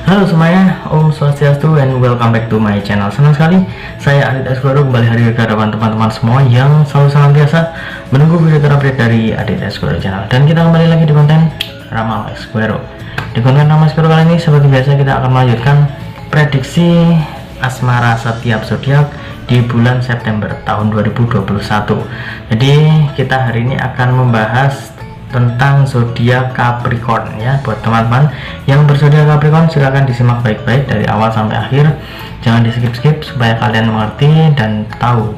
Halo semuanya, Om Swastiastu and welcome back to my channel. Senang sekali saya Adit Esquero kembali hadir ke hadapan teman-teman semua yang selalu senantiasa menunggu video terupdate dari Adit Esquero channel. Dan kita kembali lagi di konten Ramal Esquero. Di konten Ramal Esquero kali ini seperti biasa kita akan melanjutkan prediksi asmara setiap zodiak di bulan September tahun 2021. Jadi kita hari ini akan membahas tentang zodiak Capricorn ya. Buat teman-teman yang berzodiak Capricorn silahkan disimak baik-baik dari awal sampai akhir, jangan di skip-skip supaya kalian mengerti dan tahu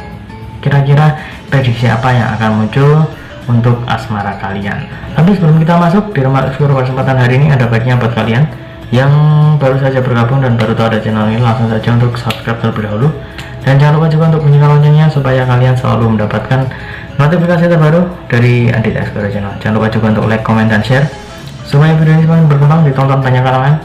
kira-kira prediksi apa yang akan muncul untuk asmara kalian. Tapi sebelum kita masuk di Ramal Esquero kesempatan hari ini, ada baiknya buat kalian yang baru saja bergabung dan baru tahu ada channel ini, langsung saja untuk subscribe terlebih dahulu, dan jangan lupa juga untuk bunyikan loncengnya supaya kalian selalu mendapatkan notifikasi terbaru dari Adit Esquero channel. Jangan lupa juga untuk like, comment, dan share supaya video ini semakin berkembang, ditonton banyak kalangan,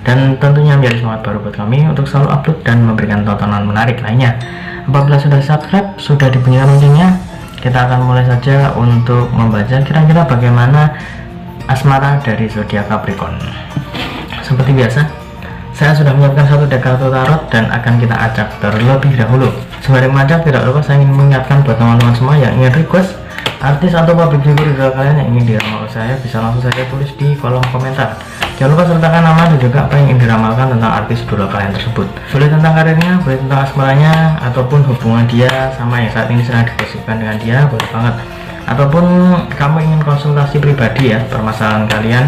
dan tentunya menjadi semangat baru buat kami untuk selalu upload dan memberikan tontonan menarik lainnya. Apabila sudah subscribe, sudah dibunyikan loncengnya, kita akan mulai saja untuk membaca kira-kira bagaimana asmara dari zodiak Capricorn. Seperti biasa, saya sudah menyiapkan satu deck kartu tarot dan akan kita acak terlebih dahulu. Sembari mengacak, tidak lupa saya ingin mengingatkan buat teman-teman semua yang ingin request artis atau public figure idola kalian yang ingin diramal saya, bisa langsung saja tulis di kolom komentar. Jangan lupa sertakan nama dan juga apa yang ingin diramalkan tentang artis idola kalian tersebut. Boleh tentang karirnya, boleh tentang asmaranya, ataupun hubungan dia sama yang saat ini sedang digosipkan dengan dia, boleh banget. Ataupun kamu ingin konsultasi pribadi ya, permasalahan kalian,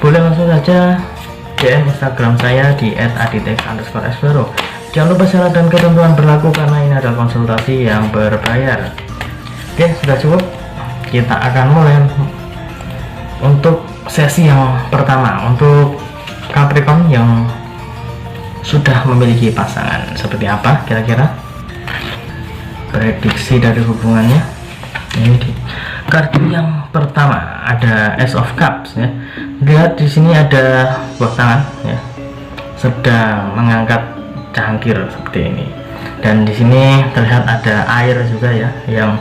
boleh langsung saja DM Instagram saya di @aditex_esquero. Jangan lupa syarat dan ketentuan berlaku karena ini adalah konsultasi yang berbayar. Oke, sudah cukup. Kita akan mulai untuk sesi yang pertama untuk Capricorn yang sudah memiliki pasangan. Seperti apa kira-kira prediksi dari hubungannya? Ini di kartu yang pertama ada Ace of Cups ya. Lihat di sini ada buah tangan ya, sedang mengangkat cangkir seperti ini, dan di sini terlihat ada air juga ya yang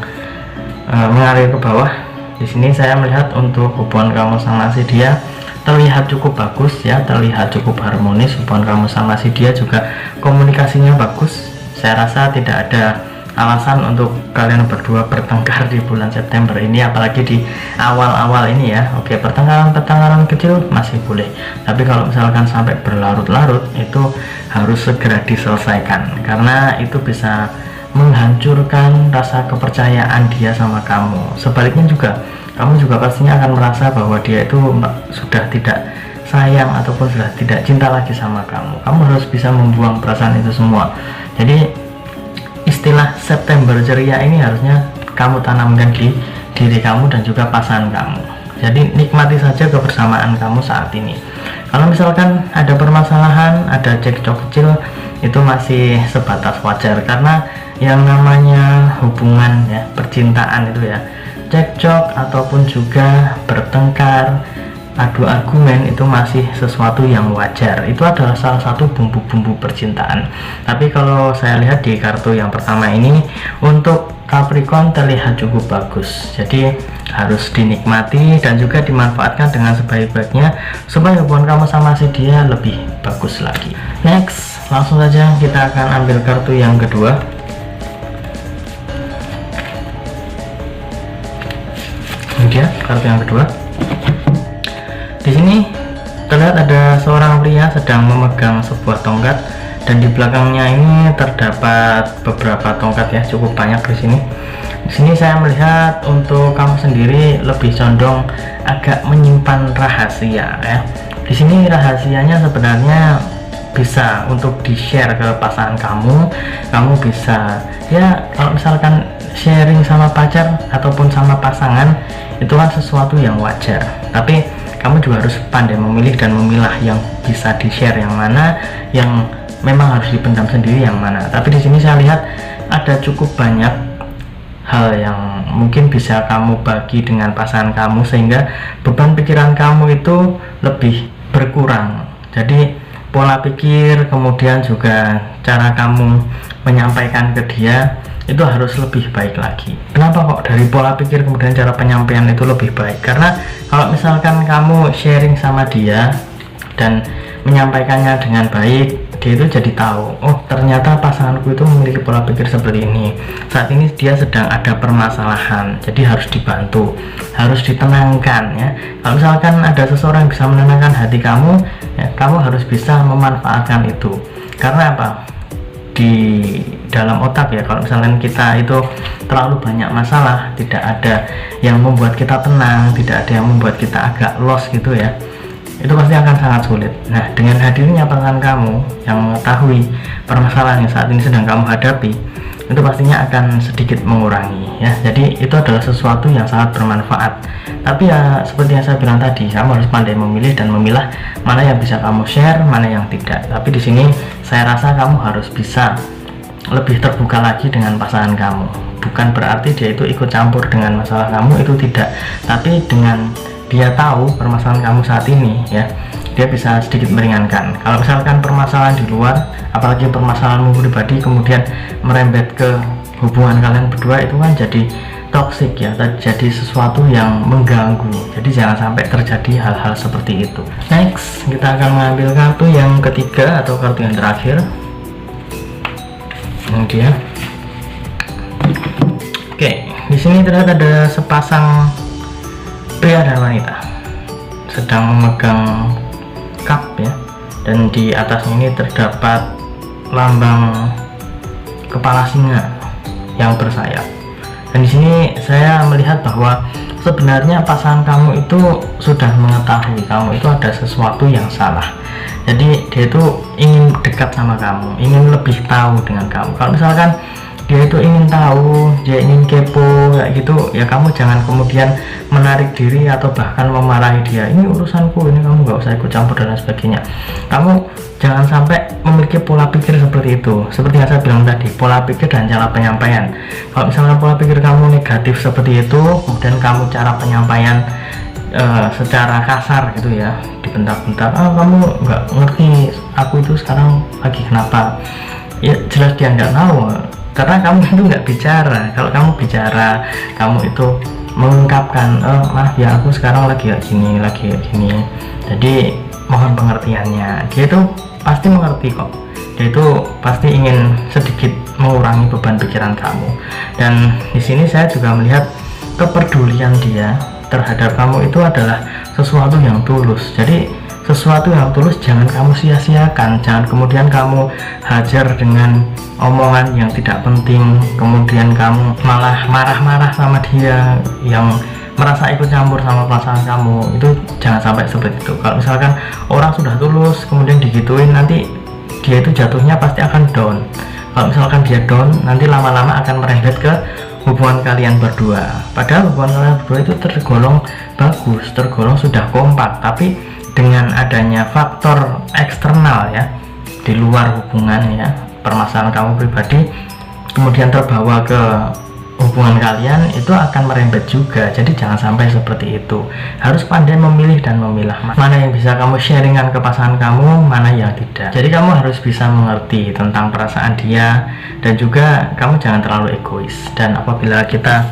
mengalir ke bawah. Di sini saya melihat untuk hubungan kamu sama si dia terlihat cukup bagus ya, terlihat cukup harmonis. Hubungan kamu sama si dia juga komunikasinya bagus. Saya rasa tidak ada alasan untuk kalian berdua bertengkar di bulan September ini, apalagi di awal-awal ini ya. Oke, pertengkaran kecil masih boleh, tapi kalau misalkan sampai berlarut-larut itu harus segera diselesaikan, karena itu bisa menghancurkan rasa kepercayaan dia sama kamu. Sebaliknya juga, kamu juga pastinya akan merasa bahwa dia itu sudah tidak sayang ataupun sudah tidak cinta lagi sama kamu. Kamu harus bisa membuang perasaan itu semua. Jadi istilah September ceria ini harusnya kamu tanamkan di diri kamu dan juga pasangan kamu. Jadi nikmati saja kebersamaan kamu saat ini. Kalau misalkan ada permasalahan, ada cekcok kecil, itu masih sebatas wajar, karena yang namanya hubungan ya, percintaan itu ya, cekcok ataupun juga bertengkar, adu argumen itu masih sesuatu yang wajar. Itu adalah salah satu bumbu-bumbu percintaan. Tapi kalau saya lihat di kartu yang pertama ini, untuk Capricorn terlihat cukup bagus, jadi harus dinikmati dan juga dimanfaatkan dengan sebaik-baiknya supaya hubungan kamu sama si dia lebih bagus lagi. Next, langsung saja kita akan ambil kartu yang kedua. Ini dia kartu yang kedua. Di sini terlihat ada seorang pria sedang memegang sebuah tongkat, dan di belakangnya ini terdapat beberapa tongkat ya, cukup banyak di sini. Di sini saya melihat untuk kamu sendiri lebih condong agak menyimpan rahasia ya. Di sini rahasianya sebenarnya bisa untuk di-share ke pasangan kamu. Kamu bisa ya, kalau misalkan sharing sama pacar ataupun sama pasangan, itu kan sesuatu yang wajar. Tapi kamu juga harus pandai memilih dan memilah yang bisa di-share yang mana, yang memang harus dipendam sendiri yang mana. Tapi di sini saya lihat ada cukup banyak hal yang mungkin bisa kamu bagi dengan pasangan kamu, sehingga beban pikiran kamu itu lebih berkurang. Jadi pola pikir, kemudian juga cara kamu menyampaikan ke dia itu harus lebih baik lagi. Kenapa kok dari pola pikir kemudian cara penyampaian itu lebih baik? Karena kalau misalkan kamu sharing sama dia dan menyampaikannya dengan baik, dia itu jadi tahu, oh ternyata pasanganku itu memiliki pola pikir seperti ini, saat ini dia sedang ada permasalahan, jadi harus dibantu, harus ditenangkan ya. Kalau misalkan ada seseorang yang bisa menenangkan hati kamu ya, kamu harus bisa memanfaatkan itu. Karena apa? Di dalam otak ya, kalau misalnya kita itu terlalu banyak masalah, tidak ada yang membuat kita tenang, tidak ada yang membuat kita agak lost gitu ya, itu pasti akan sangat sulit. Nah, dengan hadirnya pasangan kamu yang mengetahui permasalahan yang saat ini sedang kamu hadapi, itu pastinya akan sedikit mengurangi ya. Jadi itu adalah sesuatu yang sangat bermanfaat. Tapi ya seperti yang saya bilang tadi, kamu harus pandai memilih dan memilah mana yang bisa kamu share, mana yang tidak. Tapi di sini saya rasa kamu harus bisa lebih terbuka lagi dengan pasangan kamu. Bukan berarti dia itu ikut campur dengan masalah kamu, itu tidak. Tapi dengan dia tahu permasalahan kamu saat ini ya, dia bisa sedikit meringankan. Kalau misalkan permasalahan di luar, apalagi permasalahanmu pribadi, kemudian merembet ke hubungan kalian berdua, itu kan jadi toxic ya, jadi sesuatu yang mengganggu. Jadi jangan sampai terjadi hal-hal seperti itu. Next, kita akan mengambil kartu yang ketiga atau kartu yang terakhir. Ini dia. Oke, di sini terlihat ada sepasang pria dan wanita sedang memegang cup ya, dan di atasnya ini terdapat lambang kepala singa yang bersayap. Dan di sini saya melihat bahwa sebenarnya pasangan kamu itu sudah mengetahui kamu itu ada sesuatu yang salah. Jadi dia itu ingin dekat sama kamu, ingin lebih tahu dengan kamu. Kalau misalkan dia itu ingin tahu, dia ingin kepo kayak gitu ya, kamu jangan kemudian menarik diri atau bahkan memarahi dia, ini urusanku, ini kamu nggak usah ikut campur dan lain sebagainya. Kamu jangan sampai memiliki pola pikir seperti itu. Seperti yang saya bilang tadi, pola pikir dan cara penyampaian. Kalau misalnya pola pikir kamu negatif seperti itu, kemudian kamu cara penyampaian secara kasar gitu ya, dibentak-bentak, kamu nggak ngerti aku itu sekarang lagi kenapa, ya jelas dia nggak tahu. Karena kamu itu nggak bicara. Kalau kamu bicara, kamu itu mengungkapkan, maaf ya aku sekarang lagi kayak gini, jadi mohon pengertiannya. Dia itu pasti mengerti kok. Dia itu pasti ingin sedikit mengurangi beban pikiran kamu. Dan di sini saya juga melihat kepedulian dia terhadap kamu itu adalah sesuatu yang tulus. Jadi sesuatu yang tulus jangan kamu sia-siakan, jangan kemudian kamu hajar dengan omongan yang tidak penting, kemudian kamu malah marah-marah sama dia yang merasa ikut campur sama pasangan kamu. Itu jangan sampai seperti itu. Kalau misalkan orang sudah tulus kemudian digituin, nanti dia itu jatuhnya pasti akan down. Kalau misalkan dia down, nanti lama-lama akan merembet ke hubungan kalian berdua. Padahal hubungan kalian berdua itu tergolong bagus, tergolong sudah kompak, tapi dengan adanya faktor eksternal ya, di luar hubungan ya, permasalahan kamu pribadi kemudian terbawa ke hubungan kalian, itu akan merembet juga. Jadi jangan sampai seperti itu. Harus pandai memilih dan memilah mana yang bisa kamu sharingkan ke pasangan kamu, mana yang tidak. Jadi kamu harus bisa mengerti tentang perasaan dia, dan juga kamu jangan terlalu egois. Dan apabila kita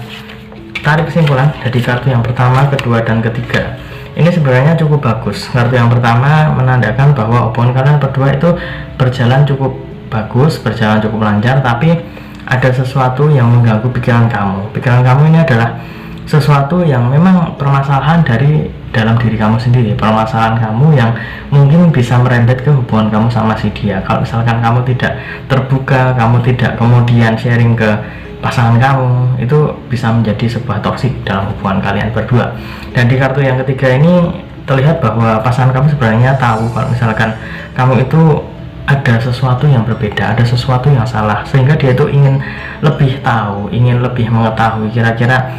tarik kesimpulan dari kartu yang pertama, kedua, dan ketiga, ini sebenarnya cukup bagus. Kartu yang pertama menandakan bahwa hubungan kalian berdua itu berjalan cukup bagus, berjalan cukup lancar, tapi ada sesuatu yang mengganggu pikiran kamu. Pikiran kamu ini adalah sesuatu yang memang permasalahan dari dalam diri kamu sendiri, permasalahan kamu yang mungkin bisa merembet ke hubungan kamu sama si dia. Kalau misalkan kamu tidak terbuka, kamu tidak kemudian sharing ke pasangan kamu, itu bisa menjadi sebuah toksik dalam hubungan kalian berdua. Dan di kartu yang ketiga ini terlihat bahwa pasangan kamu sebenarnya tahu kalau misalkan kamu itu ada sesuatu yang berbeda, ada sesuatu yang salah, sehingga dia itu ingin lebih tahu, ingin lebih mengetahui kira-kira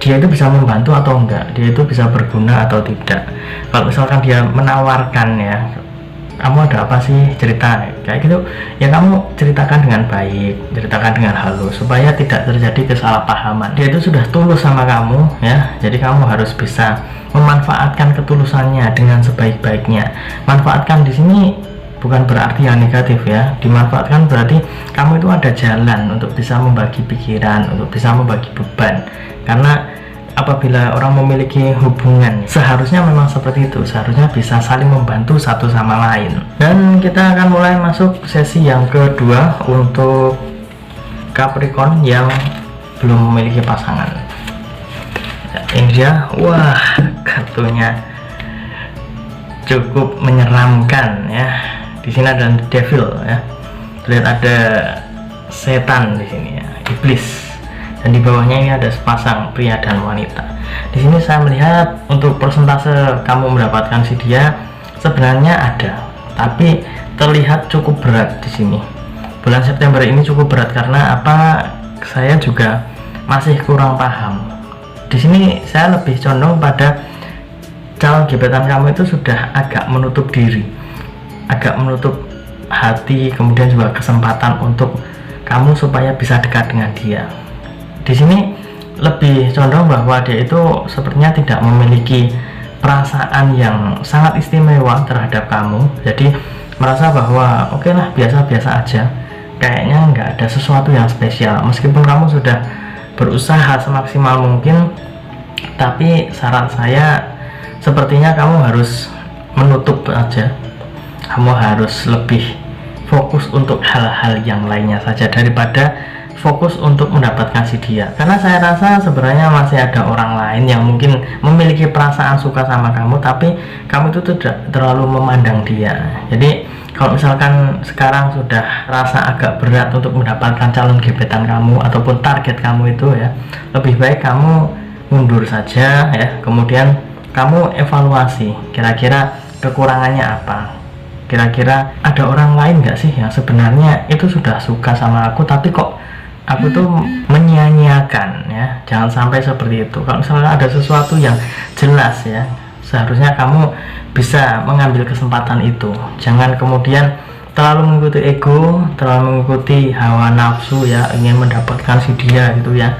dia itu bisa membantu atau enggak, dia itu bisa berguna atau tidak. Kalau misalkan dia menawarkan ya, kamu ada apa sih, cerita kayak gitu ya, kamu ceritakan dengan baik, ceritakan dengan halus supaya tidak terjadi kesalahpahaman. Dia itu sudah tulus sama kamu ya, jadi kamu harus bisa memanfaatkan ketulusannya dengan sebaik-baiknya. Manfaatkan di sini bukan berarti yang negatif ya. Dimanfaatkan berarti kamu itu ada jalan untuk bisa membagi pikiran, untuk bisa membagi beban. Karena apabila orang memiliki hubungan, seharusnya memang seperti itu, seharusnya bisa saling membantu satu sama lain. Dan kita akan mulai masuk sesi yang kedua untuk Capricorn yang belum memiliki pasangan. Ini dia, wah, kartunya cukup menyeramkan ya. Di sini ada devil ya, lihat ada setan di sini ya, iblis. Dan di bawahnya ini ada sepasang pria dan wanita. Di sini saya melihat untuk persentase kamu mendapatkan si dia sebenarnya ada, tapi terlihat cukup berat di sini. Bulan September ini cukup berat karena apa? Saya juga masih kurang paham. Di sini saya lebih condong pada calon gebetan kamu itu sudah agak menutup diri, agak menutup hati, kemudian juga kesempatan untuk kamu supaya bisa dekat dengan dia. Di sini lebih condong bahwa dia itu sepertinya tidak memiliki perasaan yang sangat istimewa terhadap kamu. Jadi merasa bahwa oke lah, biasa-biasa aja, kayaknya nggak ada sesuatu yang spesial. Meskipun kamu sudah berusaha semaksimal mungkin, tapi saran saya sepertinya kamu harus menutup aja. Kamu harus lebih fokus untuk hal-hal yang lainnya saja daripada fokus untuk mendapatkan si dia. Karena saya rasa sebenarnya masih ada orang lain yang mungkin memiliki perasaan suka sama kamu, tapi kamu itu tidak terlalu memandang dia. Jadi kalau misalkan sekarang sudah rasa agak berat untuk mendapatkan calon gebetan kamu ataupun target kamu itu ya, lebih baik kamu mundur saja ya, kemudian kamu evaluasi kira-kira kekurangannya apa, kira-kira ada orang lain nggak sih yang sebenarnya itu sudah suka sama aku tapi kok aku tuh menyia-nyiakan ya. Jangan sampai seperti itu. Kalau misalnya ada sesuatu yang jelas ya, seharusnya kamu bisa mengambil kesempatan itu. Jangan kemudian terlalu mengikuti ego, terlalu mengikuti hawa nafsu ya, ingin mendapatkan si dia gitu ya.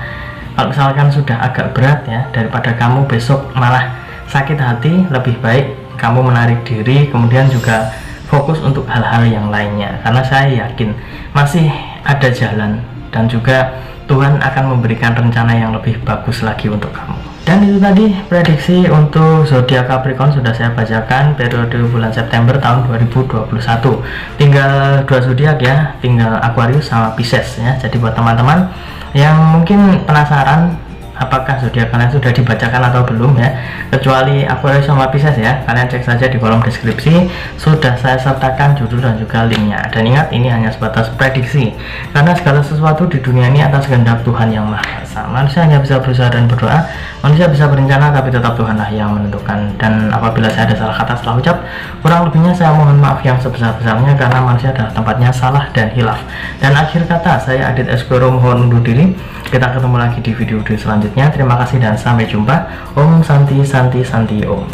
Kalau misalkan sudah agak berat ya, daripada kamu besok malah sakit hati, lebih baik kamu menarik diri, kemudian juga fokus untuk hal-hal yang lainnya. Karena saya yakin masih ada jalan, dan juga Tuhan akan memberikan rencana yang lebih bagus lagi untuk kamu. Dan itu tadi prediksi untuk zodiak Capricorn sudah saya bacakan periode bulan September tahun 2021. Tinggal 2 zodiak ya, tinggal Aquarius sama Pisces ya. Jadi buat teman-teman yang mungkin penasaran apakah zodiak kalian sudah dibacakan atau belum ya, kecuali Aquarius sama Pisces ya, kalian cek saja di kolom deskripsi, sudah saya sertakan judul dan juga linknya. Dan ingat, ini hanya sebatas prediksi, karena segala sesuatu di dunia ini atas kehendak Tuhan yang Maha Esa. Manusia hanya bisa berusaha dan berdoa, manusia bisa berencana, tapi tetap Tuhanlah yang menentukan. Dan apabila saya ada salah kata, salah ucap, kurang lebihnya saya mohon maaf yang sebesar-besarnya, karena manusia adalah tempatnya salah dan hilaf. Dan akhir kata, saya Adit Esquero mohon undur diri. Kita ketemu lagi di video selanjutnya. Terima kasih dan sampai jumpa. Om Santi Santi Santi Om.